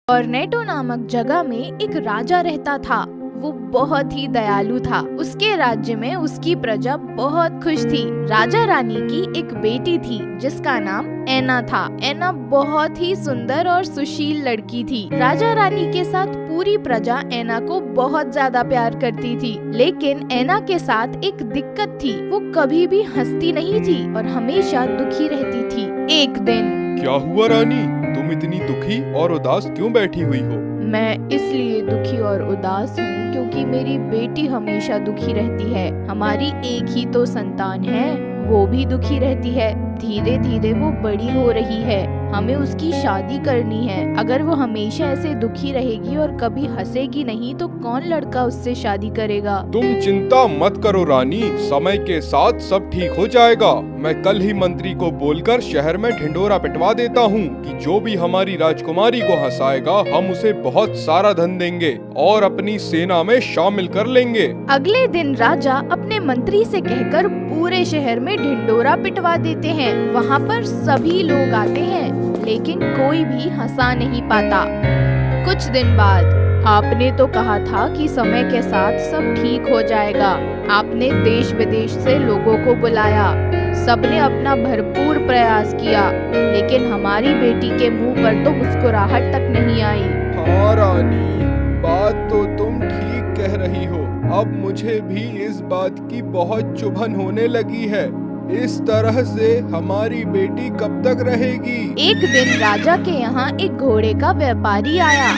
ऑर्नेटो नामक जगह में एक राजा रहता था। वो बहुत ही दयालु था। उसके राज्य में उसकी प्रजा बहुत खुश थी। राजा रानी की एक बेटी थी जिसका नाम ऐना था। ऐना बहुत ही सुंदर और सुशील लड़की थी। राजा रानी के साथ पूरी प्रजा ऐना को बहुत ज्यादा प्यार करती थी, लेकिन ऐना के साथ एक दिक्कत थी। वो कभी भी हंसती नहीं थी और हमेशा दुखी रहती थी। एक दिन, क्या हुआ रानी, तुम इतनी दुखी और उदास क्यों बैठी हुई हो? मैं इसलिए दुखी और उदास हूँ क्योंकि मेरी बेटी हमेशा दुखी रहती है। हमारी एक ही तो संतान है, वो भी दुखी रहती है। धीरे धीरे वो बड़ी हो रही है, हमें उसकी शादी करनी है। अगर वो हमेशा ऐसे दुखी रहेगी और कभी हंसेगी नहीं तो कौन लड़का उससे शादी करेगा? तुम चिंता मत करो रानी, समय के साथ सब ठीक हो जाएगा। मैं कल ही मंत्री को बोलकर शहर में ढिंडोरा पिटवा देता हूँ कि जो भी हमारी राजकुमारी को हंसाएगा हम उसे बहुत सारा धन देंगे और अपनी सेना में शामिल कर लेंगे। अगले दिन राजा अपने मंत्री से कहकर पूरे शहर में ढिंडोरा पिटवा देते हैं। वहाँ पर सभी लोग आते हैं, लेकिन कोई भी हंसा नहीं पाता। कुछ दिन बाद, आपने तो कहा था कि समय के साथ सब ठीक हो जाएगा। आपने देश विदेश से लोगों को बुलाया, सबने अपना भरपूर प्रयास किया, लेकिन हमारी बेटी के मुंह पर तो मुस्कुराहट तक नहीं आई। हाँ रानी, बात तो तुम ठीक कह रही हो। अब मुझे भी इस बात की बहुत चुभन होने लगी है। इस तरह से हमारी बेटी कब तक रहेगी? एक दिन राजा के यहाँ एक घोड़े का व्यापारी आया।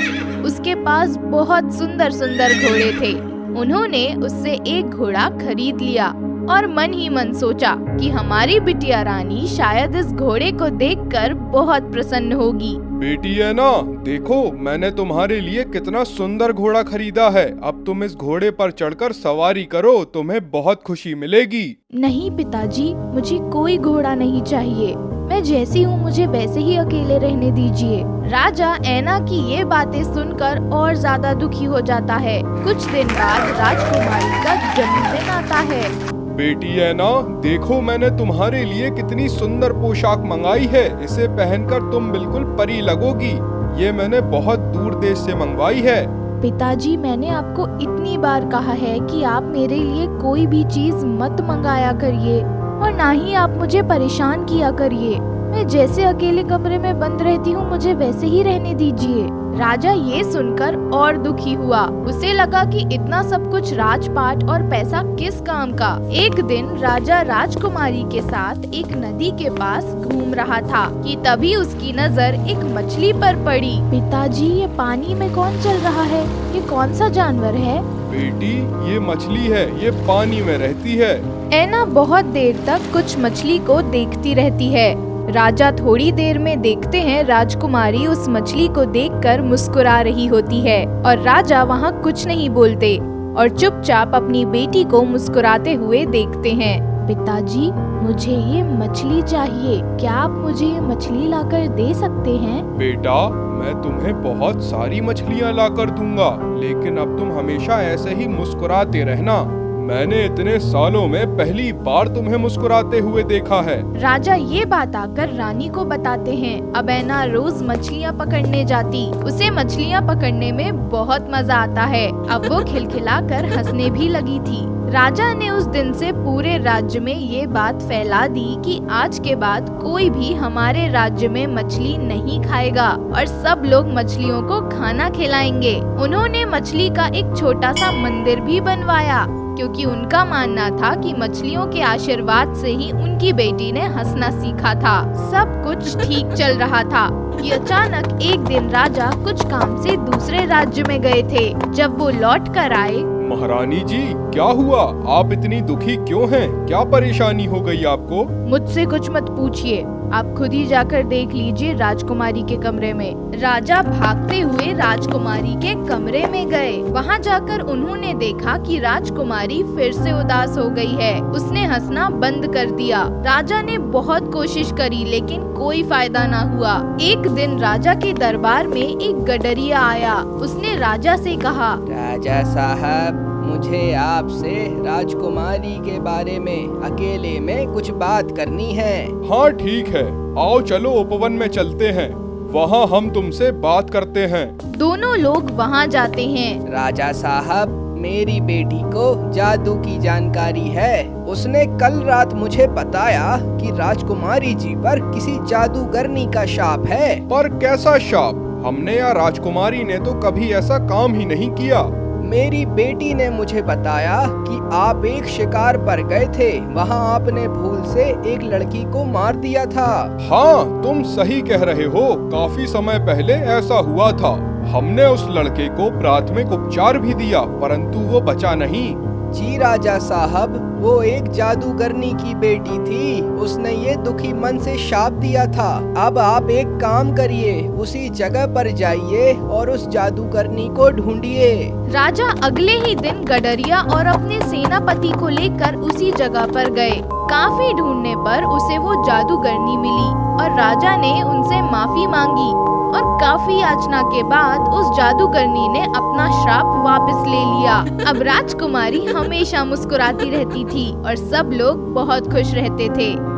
उसके पास बहुत सुंदर सुंदर घोड़े थे। उन्होंने उससे एक घोड़ा खरीद लिया और मन ही मन सोचा कि हमारी बिटिया रानी शायद इस घोड़े को देखकर बहुत प्रसन्न होगी। बेटी है ना, देखो मैंने तुम्हारे लिए कितना सुंदर घोड़ा खरीदा है। अब तुम इस घोड़े पर चढ़कर सवारी करो, तुम्हें बहुत खुशी मिलेगी। नहीं पिताजी, मुझे कोई घोड़ा नहीं चाहिए। मैं जैसी हूँ मुझे वैसे ही अकेले रहने दीजिए। राजा ऐना की ये बातें सुनकर और ज्यादा दुखी हो जाता है। कुछ दिन बाद राजकुमारी का जन्मदिन आता है। बेटी है ना, देखो मैंने तुम्हारे लिए कितनी सुंदर पोशाक मंगाई है। इसे पहनकर तुम बिल्कुल परी लगोगी। ये मैंने बहुत दूर देश से मंगवाई है। पिताजी, मैंने आपको इतनी बार कहा है कि आप मेरे लिए कोई भी चीज मत मंगाया करिए और ना ही आप मुझे परेशान किया करिए। मैं जैसे अकेले कमरे में बंद रहती हूँ मुझे वैसे ही रहने दीजिए। राजा ये सुनकर और दुखी हुआ। उसे लगा कि इतना सब कुछ राजपाट और पैसा किस काम का। एक दिन राजा राजकुमारी के साथ एक नदी के पास घूम रहा था कि तभी उसकी नजर एक मछली पर पड़ी। पिताजी, ये पानी में कौन चल रहा है? ये कौन सा जानवर है? बेटी, ये मछली है, ये पानी में रहती है। ऐना बहुत देर तक कुछ मछली को देखती रहती है। राजा थोड़ी देर में देखते हैं राजकुमारी उस मछली को देखकर मुस्कुरा रही होती है और राजा वहाँ कुछ नहीं बोलते और चुपचाप अपनी बेटी को मुस्कुराते हुए देखते हैं। पिताजी, मुझे ये मछली चाहिए। क्या आप मुझे ये मछली लाकर दे सकते हैं? बेटा, मैं तुम्हें बहुत सारी मछलियाँ लाकर दूंगा, लेकिन अब तुम हमेशा ऐसे ही मुस्कुराते रहना। मैंने इतने सालों में पहली बार तुम्हें मुस्कुराते हुए देखा है। राजा ये बात आकर रानी को बताते हैं। अब ऐना रोज मछलियाँ पकड़ने जाती। उसे मछलियाँ पकड़ने में बहुत मजा आता है। अब वो खिलखिलाकर हंसने भी लगी थी। राजा ने उस दिन से पूरे राज्य में ये बात फैला दी कि आज के बाद कोई भी हमारे राज्य में मछली नहीं खाएगा और सब लोग मछलियों को खाना खिलाएंगे। उन्होंने मछली का एक छोटा सा मंदिर भी बनवाया क्योंकि उनका मानना था कि मछलियों के आशीर्वाद से ही उनकी बेटी ने हंसना सीखा था। सब कुछ ठीक चल रहा था कि अचानक एक दिन राजा कुछ काम से दूसरे राज्य में गए थे। जब वो लौट कर आए, महारानी जी, क्या हुआ? आप इतनी दुखी क्यों हैं? क्या परेशानी हो गई आपको? मुझसे कुछ मत पूछिए, आप खुद ही जाकर देख लीजिए राजकुमारी के कमरे में। राजा भागते हुए राजकुमारी के कमरे में गए। वहाँ जाकर उन्होंने देखा कि राजकुमारी फिर से उदास हो गई है। उसने हंसना बंद कर दिया। राजा ने बहुत कोशिश करी लेकिन कोई फायदा ना हुआ। एक दिन राजा के दरबार में एक गडरिया आया। उसने राजा से कहा, राजा साहब, मुझे आपसे राजकुमारी के बारे में अकेले में कुछ बात करनी है। हाँ ठीक है, आओ चलो उपवन में चलते हैं। वहाँ हम तुमसे बात करते हैं। दोनों लोग वहाँ जाते हैं। राजा साहब, मेरी बेटी को जादू की जानकारी है। उसने कल रात मुझे बताया कि राजकुमारी जी पर किसी जादूगरनी का शाप है। पर कैसा शाप? हमने या राजकुमारी ने तो कभी ऐसा काम ही नहीं किया। मेरी बेटी ने मुझे बताया कि आप एक शिकार पर गए थे, वहाँ आपने भूल से एक लड़की को मार दिया था। हाँ, तुम सही कह रहे हो। काफी समय पहले ऐसा हुआ था। हमने उस लड़के को प्राथमिक उपचार भी दिया, परंतु वो बचा नहीं। जी राजा साहब, वो एक जादूगरनी की बेटी थी। उसने ये दुखी मन से शाप दिया था। अब आप एक काम करिए, उसी जगह पर जाइए और उस जादूगरनी को ढूंढिए। राजा अगले ही दिन गडरिया और अपने सेनापति को लेकर उसी जगह पर गए। काफी ढूंढने पर उसे वो जादूगरनी मिली और राजा ने उनसे माफी मांगी और काफी याचना के बाद उस जादूगरनी ने अपना श्राप वापस ले लिया। अब राजकुमारी हमेशा मुस्कुराती रहती थी और सब लोग बहुत खुश रहते थे।